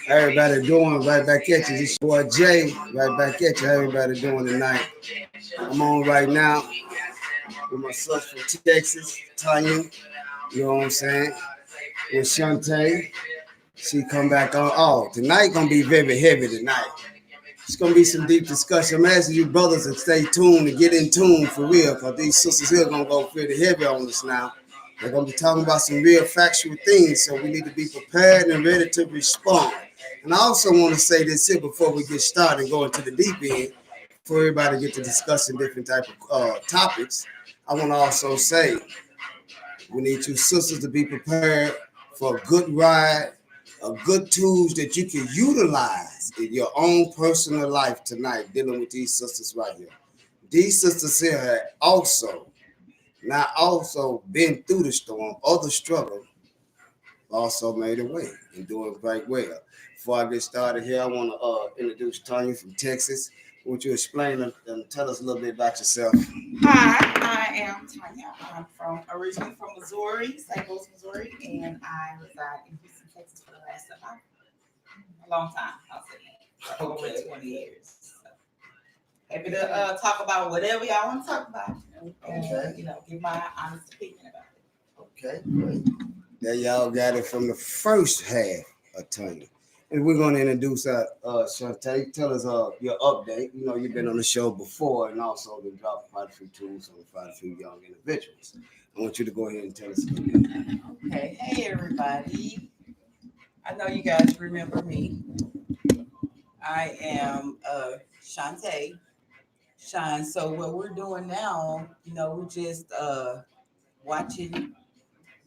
Everybody doing right back at you. This boy Jay, right back at you. How everybody doing tonight? I'm on right now with my son from Texas, Tanya. You know what I'm saying? With Shantae. She come back on. Oh, tonight gonna be very heavy tonight. It's gonna be some deep discussion. I'm asking you brothers to stay tuned and get in tune for real, because these sisters here gonna go pretty heavy on us now. They're gonna be talking about some real factual things, so we need to be prepared and ready to respond. And I also want to say this here before we get started and go into the deep end, for everybody to get to discussing different type of topics. I want to also say we need you sisters to be prepared for a good ride, a good tools that you can utilize in your own personal life tonight, dealing with these sisters right here. These sisters here have also been through the storm, other struggle, also made a way and doing quite well. Before I get started here, I want to introduce Tanya from Texas. Won't you explain and tell us a little bit about yourself? Hi, I am Tanya. I'm originally from Missouri, St. Louis, Missouri, and I reside in Houston, Texas for the last a long time. I'll say that, for over 20 years. So, happy to talk about whatever y'all want to talk about, and give my honest opinion about it. Okay, great. There y'all got it from the first half of Tanya. And we're going to introduce Shantae. Tell us your update. You know, you've been on the show before and also been dropping quite a few tools on quite a few young individuals. I want you to go ahead and tell us a little bit. Okay. Hey, everybody. I know you guys remember me. I am Shantae. Shine. So what we're doing now, we're just watching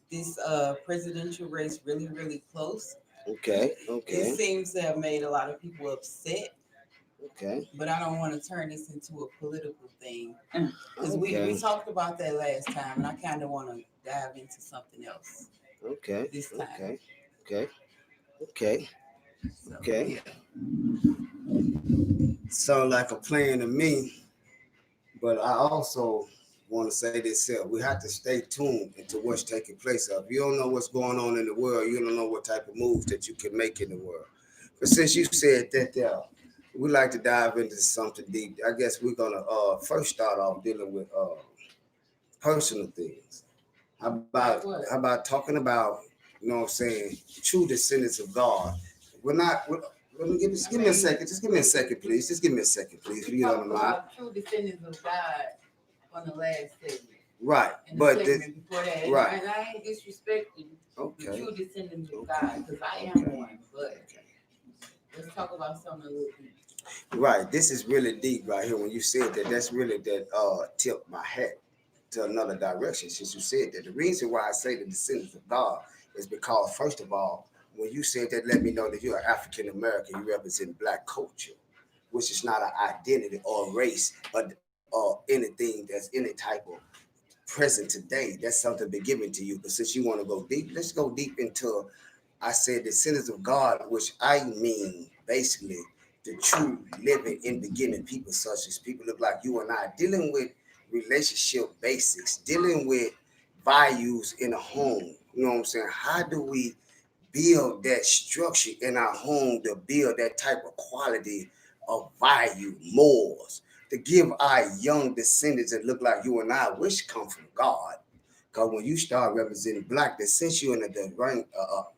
this presidential race really, really close. Okay. It seems to have made a lot of people upset. Okay. But I don't want to turn this into a political thing. Because we talked about that last time, and I kind of want to dive into something else. Okay. This time. Okay. Sound like a plan to me, but I also want to say this here. We have to stay tuned into what's taking place. If you don't know what's going on in the world, you don't know what type of moves that you can make in the world. But since you said that there, we like to dive into something deep. I guess we're gonna first start off dealing with personal things. How about talking about, you know what I'm saying, true descendants of God? We're not. Let me give me a second. Just give me a second, please. Just give me a second, please. If you don't mind. True descendants of God on the last segment. Right, but before that, right. And I ain't disrespecting the true descendants of God, because I am one. But let's talk about something a little deep. Right, this is really deep right here. When you said that, that's really that tipped my hat to another direction. Since you said that, the reason why I say the descendants of God is because, first of all, when you said that, let me know that you're African American. You represent Black culture, which is not an identity or race or anything that's any type of present today. That's something been given to you. But since you want to go deep, let's go deep into, I said, the descendants of God, which I mean basically the true living in beginning people, such as people look like you and I, dealing with relationship basics, dealing with values in a home. You know what I'm saying? How do we build that structure in our home to build that type of quality of value, morals, to give our young descendants that look like you and I, which come from God? Because when you start representing Black, that since you're in the right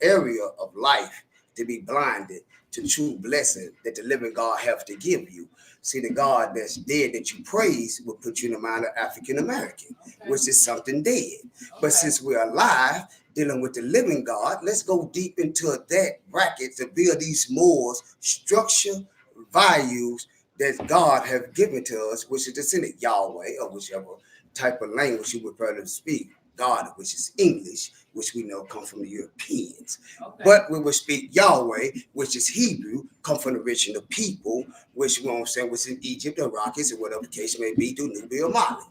area of life to be blinded to true blessing that the living God have to give you. See, the God that's dead that you praise will put you in the mind of African American, which is something dead. But since we're alive, dealing with the living God, let's go deep into that bracket to build these morals, structure, values that God have given to us, which is descendant Yahweh, or whichever type of language you would prefer to speak. God, which is English, which we know come from the Europeans. But we will speak Yahweh, which is Hebrew, come from the original people, which we won't say was in Egypt or Iraqis or whatever the case may be, through Nubia or Mali.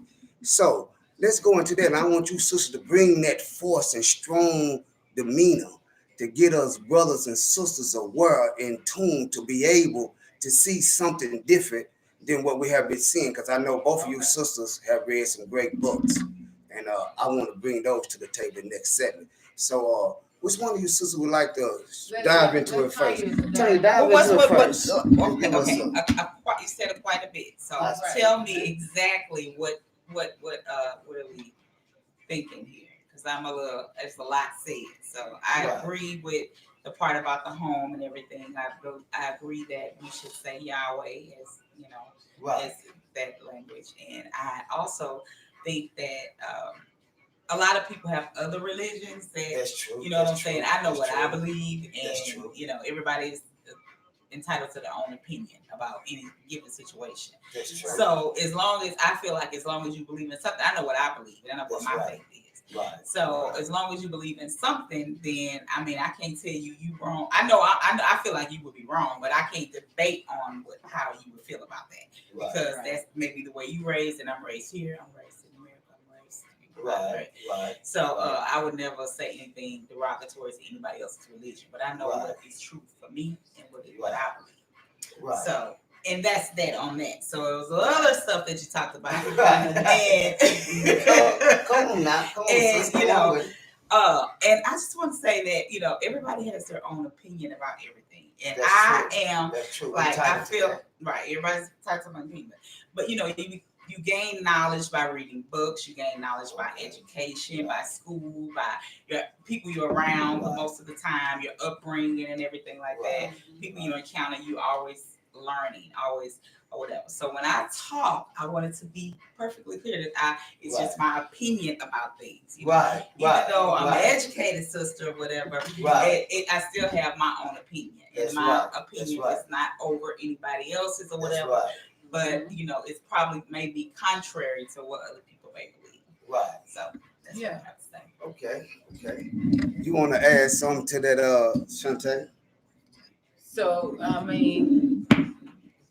So let's go into that. And I want you sisters to bring that force and strong demeanor to get us brothers and sisters aware in tune to be able to see something different than what we have been seeing. Because I know both of you sisters have read some great books. and I want to bring those to the table next segment. So, which one of you sisters would like to dive into it first? Tanya, dive Well, into it first. okay, Give us okay. some. You said quite a bit. So That's right. tell me exactly what are we thinking here? Because there's a lot said. So I Right. agree with the part about the home and everything. I agree that we should say Yahweh as Right. as that language, and I also think that a lot of people have other religions that That's true. you know what I'm That's true. saying. I know That's what I true. believe, That's and true. everybody's entitled to their own opinion about any given situation. That's true. So as long as I feel like as long as you believe in something, I know what I believe, and I know what That's my right. faith is. Right. So Right. as long as you believe in something, then I mean I can't tell you wrong. I feel like you would be wrong, but I can't debate on how you would feel about that because that's maybe the way you raised, and I'm raised here. I'm raised in America. I'm raised Right. Right. So I would never say anything derogatory to anybody else's religion, but I know what is true for me and what I believe. Right. So, and that's that on that. So it was other stuff that you talked about, and come on now, come on, and sis, come on with it. And I just want to say that everybody has their own opinion about everything, and That's I true. am That's true. like I feel that. right. Everybody's entitled to my opinion, but you gain knowledge by reading books. You gain knowledge by education, by school, by your people you're around most of the time, your upbringing and everything like that. People you encounter, you always learning, always or whatever. So when I talk, I want it to be perfectly clear that it's just my opinion about things. Right. Even though I'm an educated sister or whatever, I still have my own opinion. And my opinion is not over anybody else's or whatever. But it's probably maybe contrary to what other people may believe. Right. So that's what I have to say. Okay. You want to add something to that, Shantae? So I mean,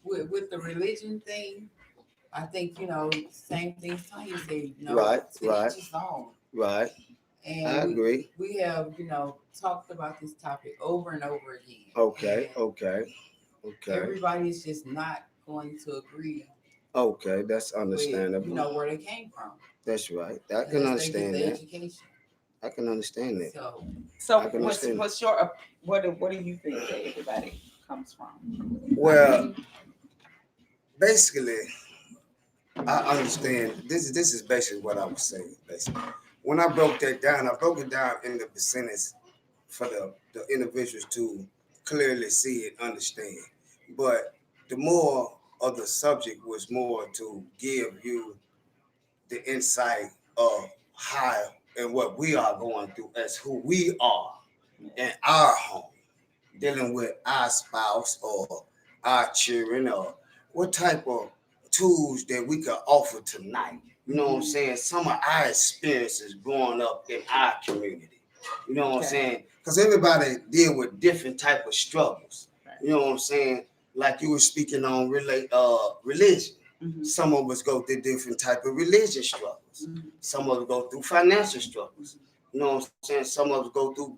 with the religion thing, I think same things Tanya said. Right. To each his own. Right. And I agree. We have talked about this topic over and over again. Okay. Everybody's just not going to agree. Okay, that's understandable. With, where they came from. That's right. I can understand that. Education. I can understand that. So what's your what do you think that everybody comes from? Well, basically, I understand. This is basically what I was saying. Basically, when I broke that down, I broke it down in the percentage for the individuals to clearly see and understand. But the more of the subject was more to give you the insight of how and what we are going through as who we are in our home, dealing with our spouse or our children, or what type of tools that we could offer tonight. You know what I'm saying? Some of our experiences growing up in our community. You know what I'm saying? Because everybody deal with different type of struggles. You know what I'm saying? Like you were speaking on religion. Mm-hmm. Some of us go through different type of religious struggles. Mm-hmm. Some of us go through financial struggles. You know what I'm saying? Some of us go through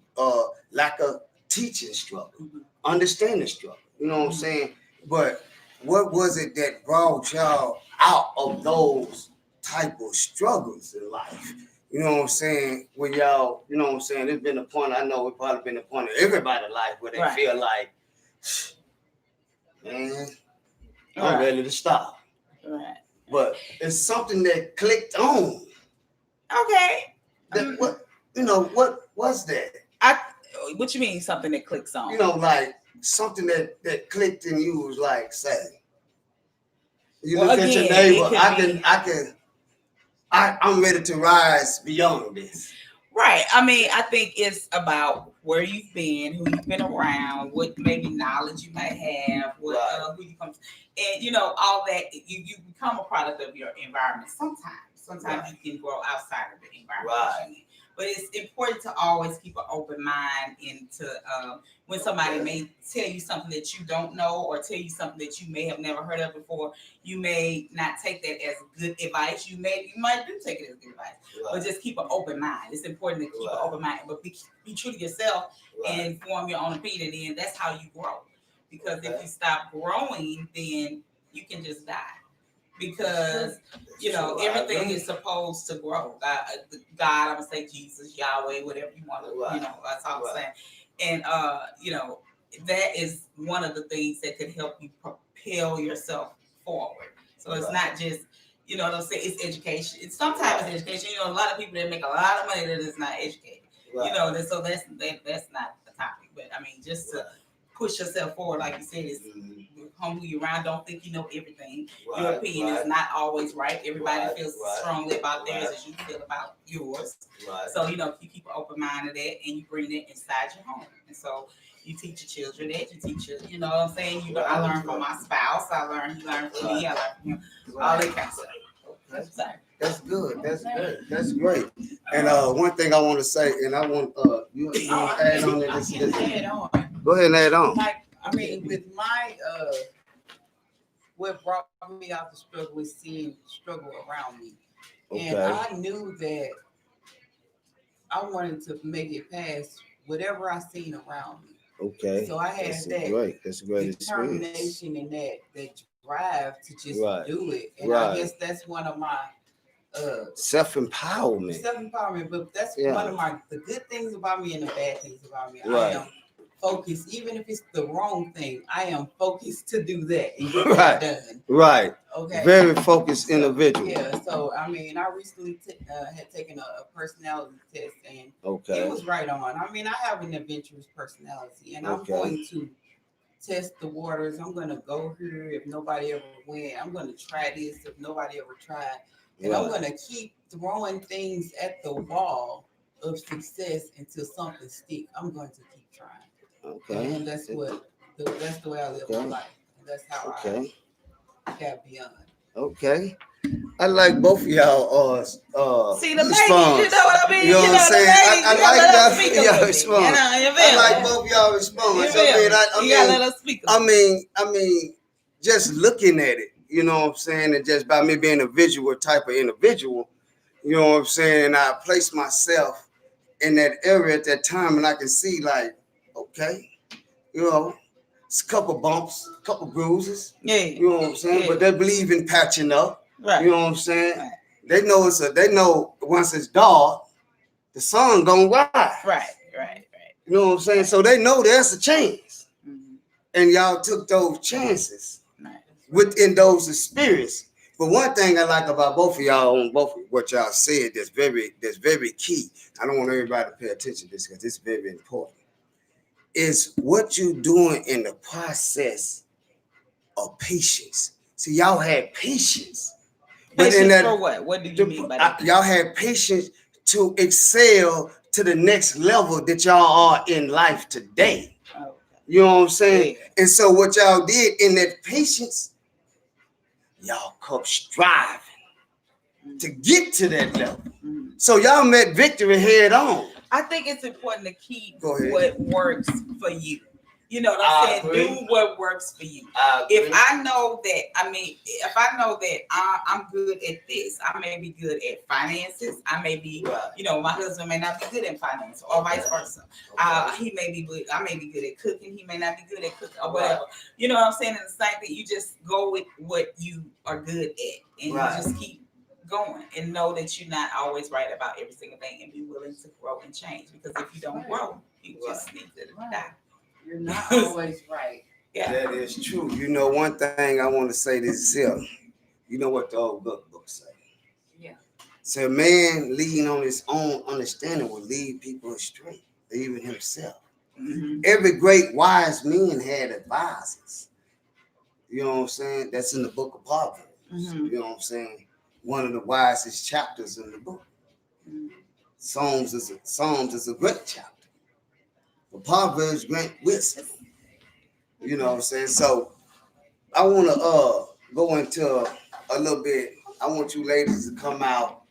lack of teaching struggle, understanding struggle. You know what I'm saying? But what was it that brought y'all out of those type of struggles in life? You know what I'm saying? When y'all, you know what I'm saying? There's been a point, I know it's probably been a point in everybody's life where they feel like, man, I'm ready to stop. Right. But it's something that clicked on. Okay. What was that? What you mean something that clicks on? Like something that clicked in you was like, say, you look at your neighbor, I'm ready to rise beyond this. Right. I mean, I think it's about where you've been, who you've been around, what maybe knowledge you might have, who you come, and all that. You become a product of your environment. Sometimes you can grow outside of the environment. Right. But it's important to always keep an open mind into when somebody may tell you something that you don't know or tell you something that you may have never heard of before. You may not take that as good advice. You might do take it as good advice, but just keep an open mind. It's important to keep an open mind, but be true to yourself and form your own opinion. And that's how you grow. Because if you stop growing, then you can just die. because everything is supposed to grow. God, I'm gonna say Jesus, Yahweh, whatever you want to, that's all I'm saying. And that is one of the things that could help you propel yourself forward. So it's not just, what I'm saying, it's education. It's sometimes it's education. A lot of people that make a lot of money that is not educated. So that's not the topic. But I mean, just to push yourself forward, like you said, is who you around. Don't think you know everything. Your opinion is not always right. Everybody feels strongly about theirs as you feel about yours. So you keep an open mind to that, and you bring it inside your home. And so you teach your children that. You teach your, what I'm saying. I learned from my spouse. He learned from me. I learned from him. All that kind of stuff. That's good. That's great. That's great. And one thing I want to say, and I want you want to add on to this. Add on. Go ahead and add on. Like, I mean, with my what brought me out the struggle is seeing struggle around me. And I knew that I wanted to make it past whatever I seen around me. Okay. So I had That's a great determination and that drive to just do it. And I guess that's one of my self-empowerment. But that's one of the good things about me and the bad things about me. I am focused, even if it's the wrong thing. I am focused to do that and get that done. Right. Okay. Very focused individual. Yeah. So I mean, I recently had taken a personality test, and it was right on. I mean, I have an adventurous personality, and I'm going to test the waters. I'm going to go here if nobody ever went. I'm going to try this if nobody ever tried. And I'm going to keep throwing things at the wall of success until something sticks. I'm going to keep trying. Okay. And that's the way I live my life. And that's how I got beyond. Okay. I like both of y'all see the ladies, you know what I mean? You know what I'm saying? I like y'all respond. I like both y'all response. You gotta let us speak. I mean, just looking at it, you know what I'm saying, and just by me being a visual type of individual, you know what I'm saying, and I place myself in that area at that time, and I can see like, okay, it's a couple bumps, a couple bruises. Yeah. You know what I'm saying? Yeah. But they believe in patching up. Right. You know what I'm saying? Right. They know once it's dark, the sun gonna rise. Right. You know what I'm saying? So they know there's a chance. Mm-hmm. And y'all took those chances within those experiences. But one thing I like about both of y'all on both of what y'all said that's very key. I don't want everybody to pay attention to this because it's very important. Is what you doing in the process of patience. See, y'all had patience. Patience for what? What do you mean by that? Y'all had patience to excel to the next level that y'all are in life today. Okay. You know what I'm saying? Yeah. And so what y'all did in that patience, y'all kept striving to get to that level. So y'all met victory head on. I think it's important to keep what works for you. You know what I'm saying? Do what works for you. If I know that I'm good at this, I may be good at finances. I may be, my husband may not be good at finance or vice versa. He may be good. I may be good at cooking. He may not be good at cooking or whatever. You know what I'm saying? And the same thing, you just go with what you are good at, and you just keep going and know that you're not always right about every single thing, and be willing to grow and change, because if you don't grow, you just need to die. You're not always right. Yeah, that is true. You know, one thing I want to say this here. You know what the old book say? Yeah. So a man leading on his own understanding will lead people astray, even himself. Mm-hmm. Every great wise man had advisors. You know what I'm saying? That's in the book of Proverbs. Mm-hmm. You know what I'm saying? One of the wisest chapters in the book. Mm-hmm. Psalms is a great chapter. But Proverbs grant wisdom. You know what I'm saying? So I want to go into a little bit. I want you ladies to come out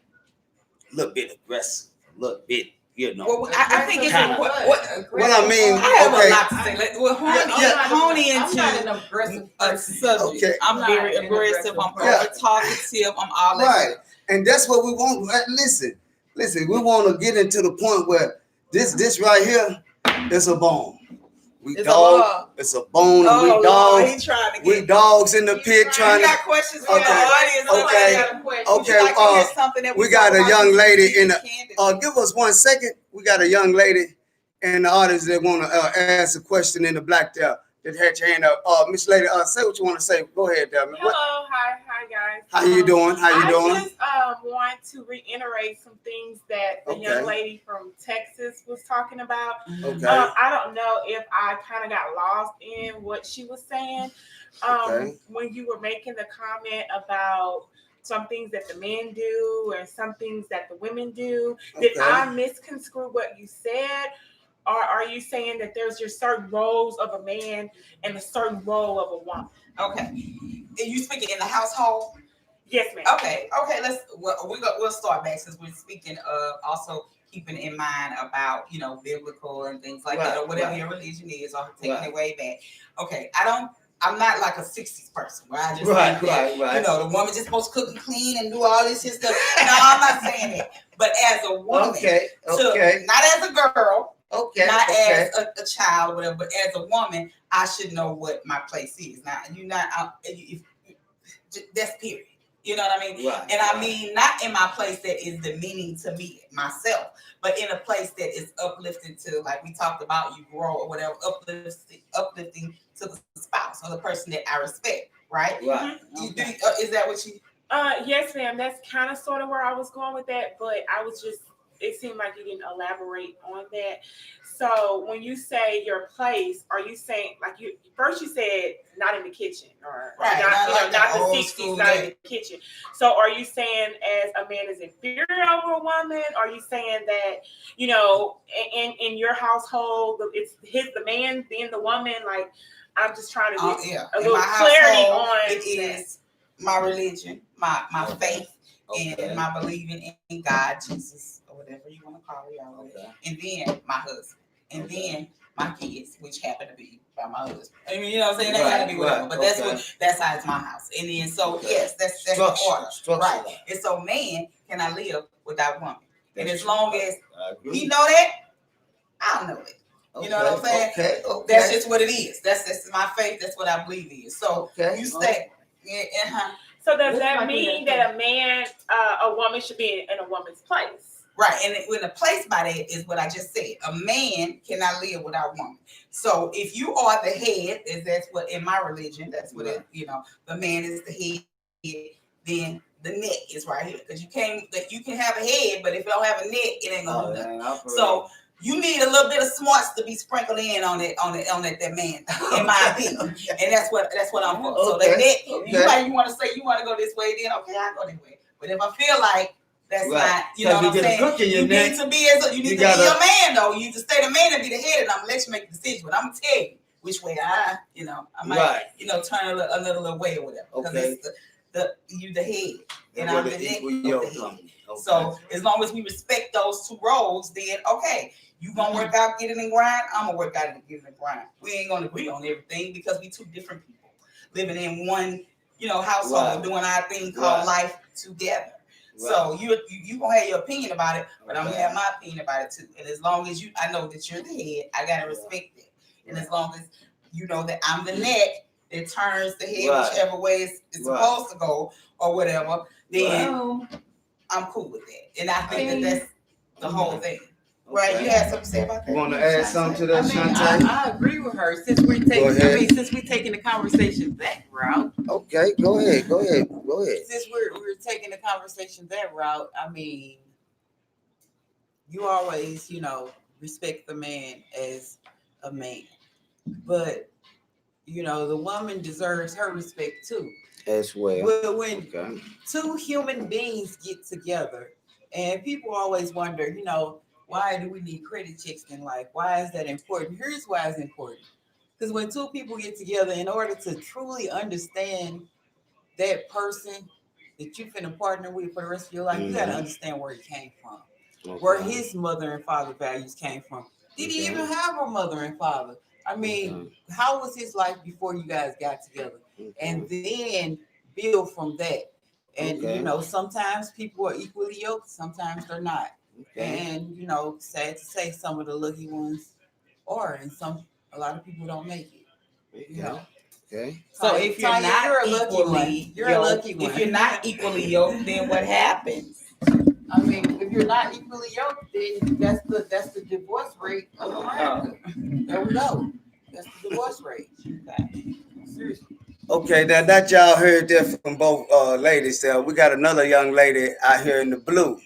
a little bit aggressive, a little bit, Well, I think it's important. What I mean, I have a lot to say. Well, hone into I'm not an aggressive subject. Okay. I'm very aggressive. I'm talkative. I'm all that. Right. And that's what we want. Listen, we want to get into the point where this right here is a bomb. We It's a dog. law. It's a bone. Oh, We Lord, dogs. he trying to We get. dogs in the pit trying You to. got questions for the Okay, audience? okay, Got a question. Would okay, you like to hear something that we we got talk a about young since lady we in the. candidly? Give us 1 second. We got a young lady in the audience that want to ask a question in the black there. That had your hand up. Miss Lady, say what you want to say. Go ahead, Devin. Hello, hi guys. How you doing? How you doing? I just want to reiterate some things that the young lady from Texas was talking about. Okay. I don't know if I kind of got lost in what she was saying. When you were making the comment about some things that the men do and some things that the women do, did I misconstrue what you said? Or are you saying that there's just certain roles of a man and a certain role of a woman? Okay. Are you speaking in the household? Yes, ma'am. Okay. We'll start back since we're speaking of also keeping in mind about biblical and things like that, or whatever your religion is, or taking it way back. Okay, I'm not like a 60s person where I just think that, the woman just supposed to cook and clean and do all this shit stuff. No, I'm not saying that. But as a woman, not as a girl, not as a child, whatever, but as a woman, I should know what my place is. Now, that's period. You know what I mean? Right, and I mean, not in my place that is demeaning to me, myself, but in a place that is uplifting to, like we talked about, you grow or whatever, uplifting to the spouse or the person that I respect, right? Right. Is that what you? Yes, ma'am. That's kind of sort of where I was going with that, but it seemed like you didn't elaborate on that. So when you say your place, are you saying like you said not in the kitchen or not the 60s, not in the kitchen. So are you saying as a man is inferior over a woman? Are you saying that, in your household it's the man being the woman? Like I'm just trying to get a little clarity on it is my religion, my faith, and my believing in God, Jesus, or whatever you want to call it, and then my husband, and then my kids, which happen to be by my husband. I mean, you know what I'm saying? They gotta be whatever, but that's how it's my house. And then yes, that's the order, right? And so man cannot live without woman, and as long as he know that, I know it. You know what I'm saying? Okay. That's just what it is. That's my faith. That's what I believe in. So you stay. So does that mean that a woman should be in a woman's place? Right, and when the place by that is what I just said. A man cannot live without woman. So if you are the head, that's what in my religion, that's what the man is the head. Then the neck is right here because you can have a head, but if you don't have a neck, it ain't gonna do nothing. So you need a little bit of smarts to be sprinkled in on that man, in my opinion. And that's what I'm for. So that neck, you want to say you want to go this way, then okay, I go this way. But if I feel like that's not, you know what I'm saying? You need to be be a man though. You need to stay the man and be the head, and I'm gonna let you make the decision. But I'm gonna tell you which way I might, turn a little way or whatever. Because it's you the head, and I'm the neck of the head. So as long as we respect those two roles, then okay. You gonna work out, get it and grind. I'm gonna work out and get it and grind. We ain't gonna agree on everything because we two different people living in one, household, doing our thing called life together. So you gonna have your opinion about it, but I'm gonna have my opinion about it too. And as long as I know that you're the head, I gotta respect it. And as long as you know that I'm the neck that turns the head whichever way it's supposed to go or whatever, then I'm cool with that. And I think that's the whole thing. Right, you had something to say about that? You want to add something to that, Shantae? I agree with her. Since we're taking the conversation that route. Okay, go ahead. Since we're taking the conversation that route, I mean, you always, respect the man as a man, but the woman deserves her respect too. As well. But when two human beings get together, and people always wonder, why do we need credit checks in life? Why is that important? Here's why it's important. Because when two people get together, in order to truly understand that person that you finna partner with for the rest of your life, you got to understand where he came from, where his mother and father values came from. Did he even have a mother and father? I mean, how was his life before you guys got together? And then build from that. And, sometimes people are equally yoked, sometimes they're not. And, sad to say, some of the lucky ones are, and some A lot of people don't make it. You know. Okay. So if you're Tanya, not you're a lucky equally one. You're a yoked, lucky one. if you're not equally yoked, then what happens? I mean, if you're not equally yoked, then that's the divorce rate of America. There we go. That's the divorce rate. Okay. Seriously. Okay, that y'all heard that from both ladies there. We got another young lady out here in the blue.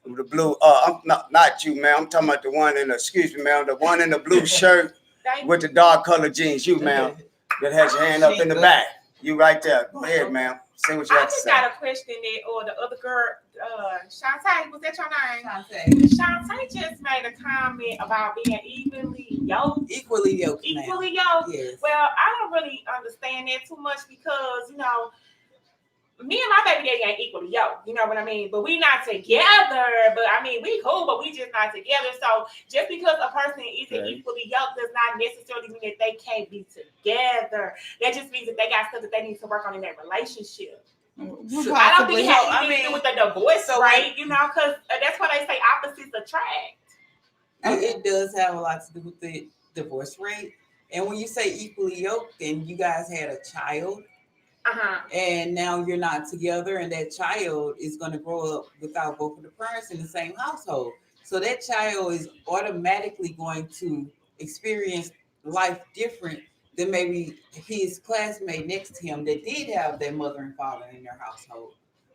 The blue, I'm not you, man. I'm talking about the one in the, excuse me, ma'am, the one in the blue shirt with the dark colored jeans. You, ma'am, that has your hand up in the back. You right there. Go ahead, ma'am. Say what you I have to just say. got a question that, or the other girl, Shantae, was that your name? Shantae just made a comment about being evenly yoked. Equally yoked. Equally yoked. Yes. Well, I don't really understand that too much because, you know, me and my baby daddy ain't equally yoked, you know what I mean? But we not together. But I mean, we cool, but we just not together. So just because a person isn't equally yoked does not necessarily mean that they can't be together. That just means that they got stuff that they need to work on in their relationship. So I don't think it has anything to do with the divorce, right? You know, because that's why they say opposites attract. It does have a lot to do with the divorce rate. And when you say equally yoked, then you guys had a child. And now you're not together, and that child is going to grow up without both of the parents in the same household. So that child is automatically going to experience life different than maybe his classmate next to him that did have their mother and father in their household.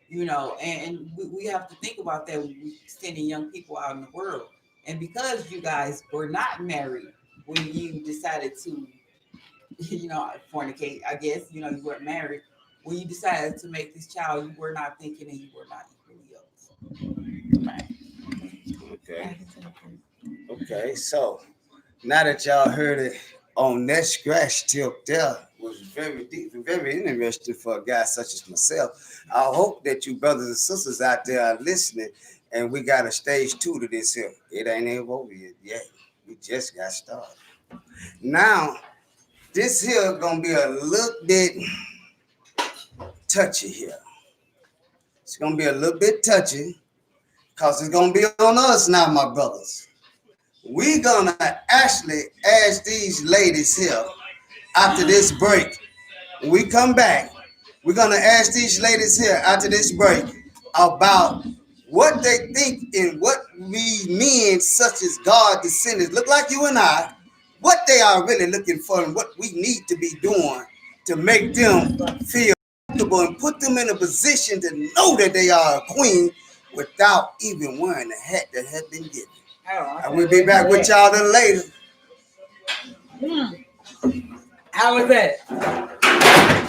You know, and we have to think about that when we're sending young people out in the world. And because you guys were not married when you decided to, you know, fornicate, I guess, you know, you weren't married. When you decided to make this child, you were not thinking and you were not equally yoked. Okay. Okay, so now that y'all heard it on that scratch tip there was very deep and very interesting for a guy such as myself. I hope that you brothers and sisters out there are listening, and we got a stage 2 to this here. It ain't even over yet. We just got started. Now, this here gonna be a little bit touchy here. It's gonna be a little bit touchy because it's gonna be on us now, my brothers. We gonna actually ask these ladies here after this break. When we come back, we're gonna ask these ladies here after this break about what they think and what we men, such as God descendants, look like you and I, what they are really looking for and what we need to be doing to make them feel comfortable and put them in a position to know that they are a queen without even wearing the hat that has been given. And we'll be back with y'all then later. How was that?